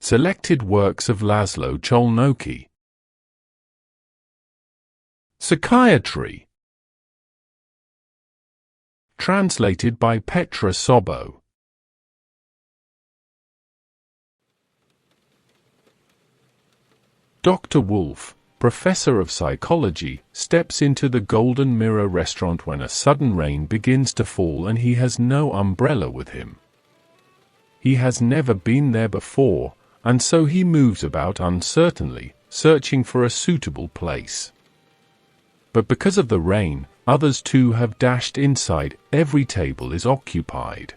Selected works of László Cholnoky. Psychiatry. Translated by Petra Sobo. Dr. Wolf, professor of psychology, steps into the Golden Mirror restaurant when a sudden rain begins to fall and he has no umbrella with him. He has never been there before, and so he moves about uncertainly, searching for a suitable place. But because of the rain, others too have dashed inside. Every table is occupied.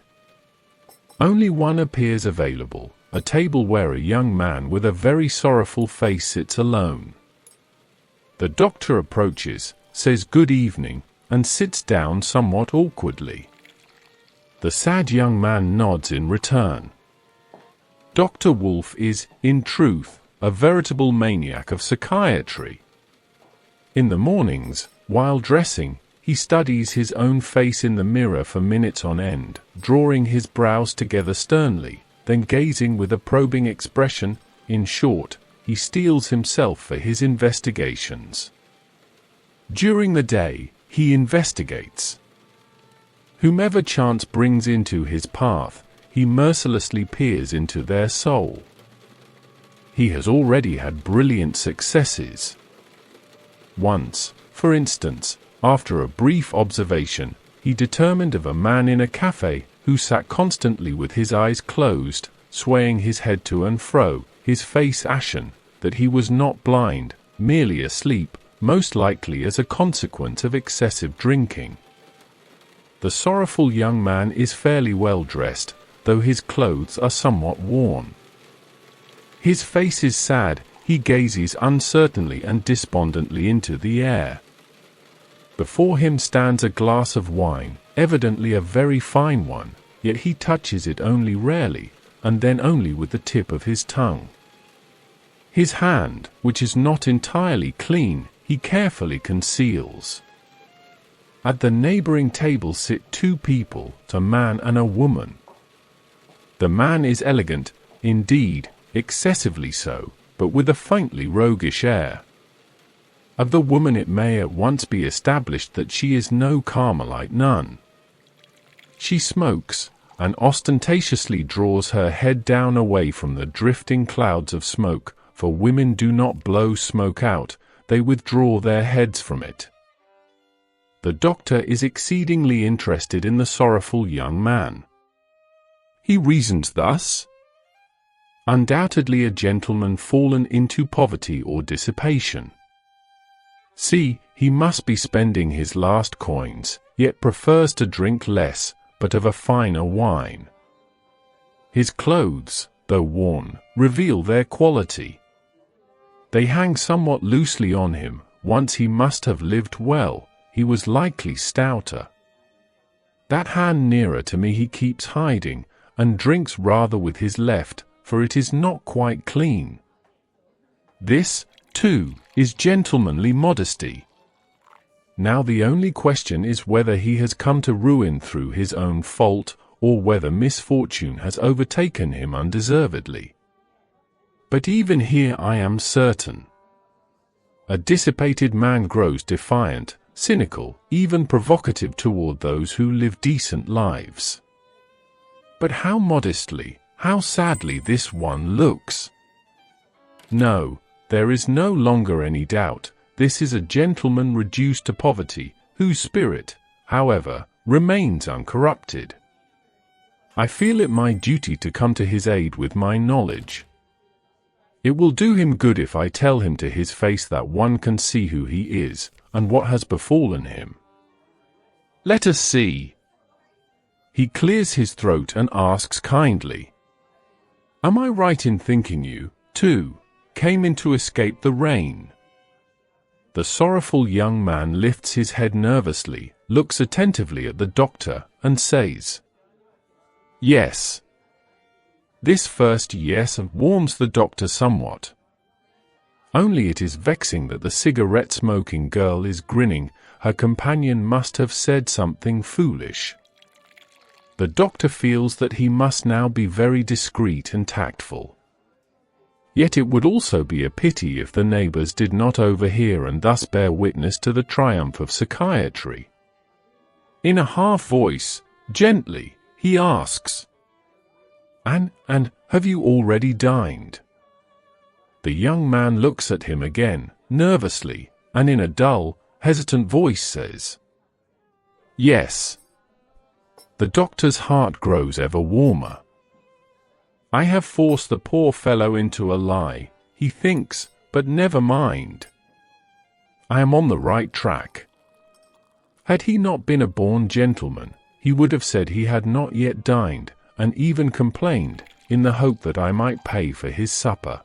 Only one appears available, a table where a young man with a very sorrowful face sits alone. The doctor approaches, says good evening, and sits down somewhat awkwardly. The sad young man nods in return. Dr. Wolf is, in truth, a veritable maniac of psychiatry. In the mornings, while dressing, he studies his own face in the mirror for minutes on end, drawing his brows together sternly, then gazing with a probing expression. In short, he steels himself for his investigations. During the day, he investigates. Whomever chance brings into his path, he mercilessly peers into their soul. He has already had brilliant successes. Once, for instance, after a brief observation, he determined of a man in a cafe who sat constantly with his eyes closed, swaying his head to and fro, his face ashen, that he was not blind, merely asleep, most likely as a consequence of excessive drinking. The sorrowful young man is fairly well dressed, though his clothes are somewhat worn. His face is sad, he gazes uncertainly and despondently into the air. Before him stands a glass of wine, evidently a very fine one, yet he touches it only rarely, and then only with the tip of his tongue. His hand, which is not entirely clean, he carefully conceals. At the neighboring table sit two people, a man and a woman. The man is elegant, indeed, excessively so, but with a faintly roguish air. Of the woman it may at once be established that she is no Carmelite nun. She smokes, and ostentatiously draws her head down away from the drifting clouds of smoke, for women do not blow smoke out, they withdraw their heads from it. The doctor is exceedingly interested in the sorrowful young man. He reasons thus: undoubtedly a gentleman fallen into poverty or dissipation. See, he must be spending his last coins, yet prefers to drink less, but of a finer wine. His clothes, though worn, reveal their quality. They hang somewhat loosely on him. Once he must have lived well, he was likely stouter. That hand nearer to me he keeps hiding, and drinks rather with his left, for it is not quite clean. This, too, is gentlemanly modesty. Now the only question is whether he has come to ruin through his own fault, or whether misfortune has overtaken him undeservedly. But even here I am certain. A dissipated man grows defiant, cynical, even provocative toward those who live decent lives. But how modestly, how sadly this one looks! No, there is no longer any doubt. This is a gentleman reduced to poverty, whose spirit, however, remains uncorrupted. I feel it my duty to come to his aid with my knowledge. It will do him good if I tell him to his face that one can see who he is, and what has befallen him. Let us see. He clears his throat and asks kindly, "Am I right in thinking you, too, came in to escape the rain?" The sorrowful young man lifts his head nervously, looks attentively at the doctor, and says, "Yes." This first yes warms the doctor somewhat. Only it is vexing that the cigarette-smoking girl is grinning. Her companion must have said something foolish. The doctor feels that he must now be very discreet and tactful. Yet it would also be a pity if the neighbors did not overhear and thus bear witness to the triumph of psychiatry. In a half voice, gently, he asks, And have you already dined? The young man looks at him again, nervously, and in a dull, hesitant voice says, Yes. The doctor's heart grows ever warmer. I have forced the poor fellow into a lie, he thinks, but never mind. I am on the right track. Had he not been a born gentleman, he would have said he had not yet dined, and even complained, in the hope that I might pay for his supper.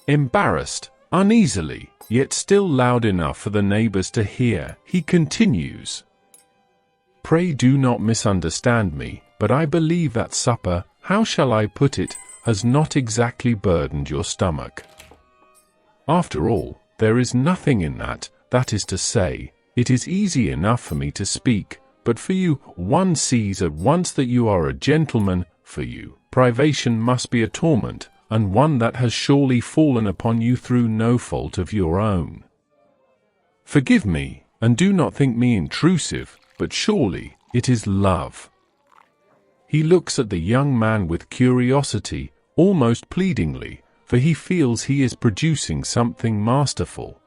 Embarrassed, uneasily, yet still loud enough for the neighbors to hear, he continues, Pray do not misunderstand me, but I believe that supper, how shall I put it, has not exactly burdened your stomach. After all, there is nothing in that is to say, it is easy enough for me to speak, but for you, one sees at once that you are a gentleman. For you, privation must be a torment, and one that has surely fallen upon you through no fault of your own. Forgive me, and do not think me intrusive, but surely it is love. He looks at the young man with curiosity, almost pleadingly, for he feels he is producing something masterful.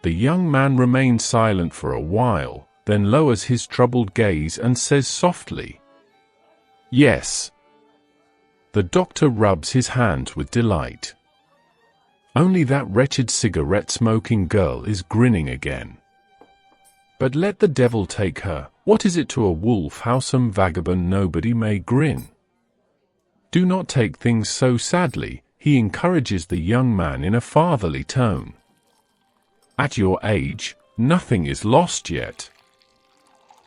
The young man remains silent for a while, then lowers his troubled gaze and says softly, Yes. The doctor rubs his hands with delight. Only that wretched cigarette-smoking girl is grinning again. But let the devil take her, what is it to a wolf how some vagabond nobody may grin? Do not take things so sadly, he encourages the young man in a fatherly tone. At your age, nothing is lost yet.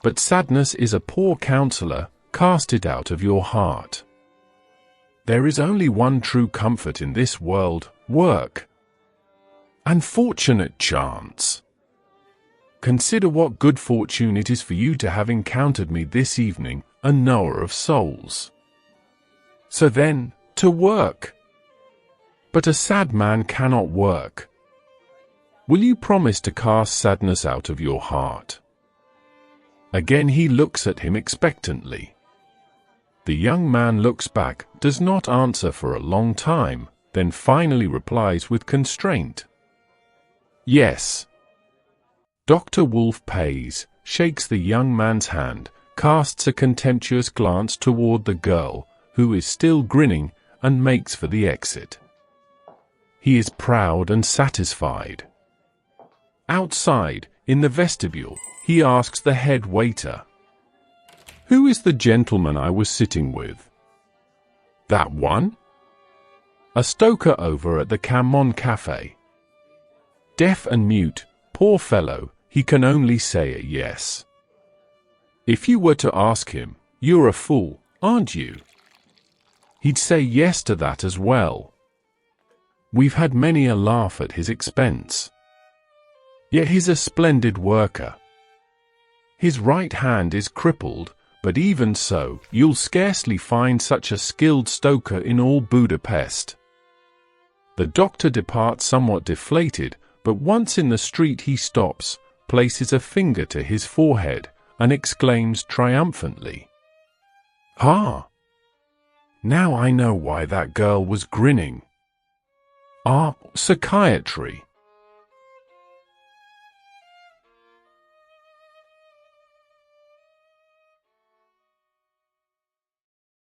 But sadness is a poor counselor, cast it out of your heart. There is only one true comfort in this world, work. Unfortunate chance! Consider what good fortune it is for you to have encountered me this evening, a knower of souls. So then, to work. But a sad man cannot work. Will you promise to cast sadness out of your heart? Again he looks at him expectantly. The young man looks back, does not answer for a long time, then finally replies with constraint. Yes. Dr. Wolf pays, shakes the young man's hand, casts a contemptuous glance toward the girl, who is still grinning, and makes for the exit. He is proud and satisfied. Outside, in the vestibule, he asks the head waiter, Who is the gentleman I was sitting with? That one? A stoker over at the Camon Cafe. Deaf and mute, poor fellow, he can only say a yes. If you were to ask him, You're a fool, aren't you? He'd say yes to that as well. We've had many a laugh at his expense. Yet he's a splendid worker. His right hand is crippled, but even so, you'll scarcely find such a skilled stoker in all Budapest. The doctor departs somewhat deflated, but once in the street he stops, places a finger to his forehead, and exclaims triumphantly, "Ah! Now I know why that girl was grinning. Ah, psychiatry!